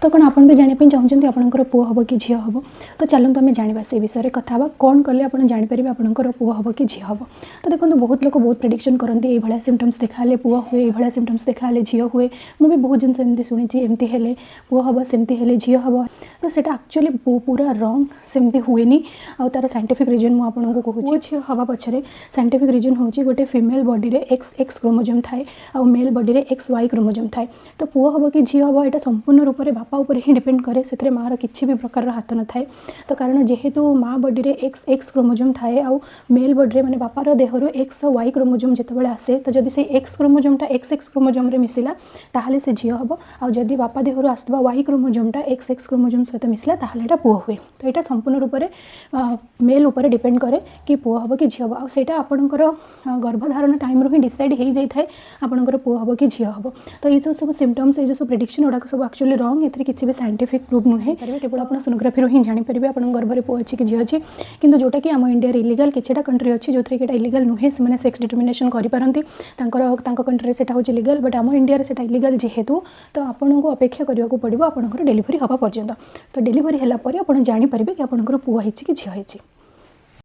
तो कौन आपन भी जानिया चाहूँगी आपंकर पुओ हम कि झील हम तो चलते आम जाना से विषय में कथा कौन कले आप जापर आपंकर पुओ हम कि झील हम तो देखो बहुत लोग बहुत प्रेडिक्शन करती ये सिम्पटम्स देखा पुओ हुए ये सिम्पटम्स देखा झील हुए मुझे बहुत जिन एमती शुणी एमती हेले पुओ हम सेमती हेले झील हम तो सेटा एक्चुअली पूरा रंग सेमती हुए आ तार साइंटिफिक रीजन मुझे कहूँ झील हवा पछरे साइंटिफिक रीजन हूँ गोटे फीमेल बॉडी रे एक्स क्रोमोजोम थाए आ मेल बॉडी रे XY क्रोमोजोम थाए तो पुओ हम कि झील हम यहाँ संपूर्ण रूप से बापा उपर ही डिपेंड करे से माँ किसी भी प्रकार हाथ न थाए तो कारण जेहेतु माँ बॉडी रे एक्स क्रोमोजोम थाए आ मेल बॉडी माने बापार देहरु XY क्रोमोजोम जिते आसे तो जदि से एक्स क्रोमोजोमटा XX क्रोमोजोम रे मिसिला ताहले से झील हम आ जदि बापा देहरु आसुवा Y क्रोमोजोमटा XX क्रोमोजोम सहित मिसिला ताहले एटा पुओ हुए तो यहाँ संपूर्ण रूप से मेल उपर डिपेंड करे कि पुओ हम कि झील हम आ सेटा आपणकर गर्भधारण टाइम रू ही डिसाइड हो जाए आपणकर पुओ हम कि झील हम तो ये सब सिम्पटम्स ये सब प्रेडिक्शन गुड़ाक सब एक्चुअली रंग ये किसी भी साइंटिफिक प्रूफ नुहे केवल आप सोनोग्राफी ही जानीपर आप गर्भर पुओ अच्छी कि झील अच्छी किंतु जोटा कि आम इंडिया इलीगल किछटा कंट्री अच्छी जो थी इलीगल नुहे से सेक्स डिटर्मिनेशन करपारती कंट्री से हूँ लीगल बट आम इंडिया से इलीगल जेहेतु तो आपन को अपेक्षा करने पड़ो आपंकर डेलीवरी हवा पर्यंत तो डेलीवरी है आप जापर कि आपंकर पुओ होती कि झील होती।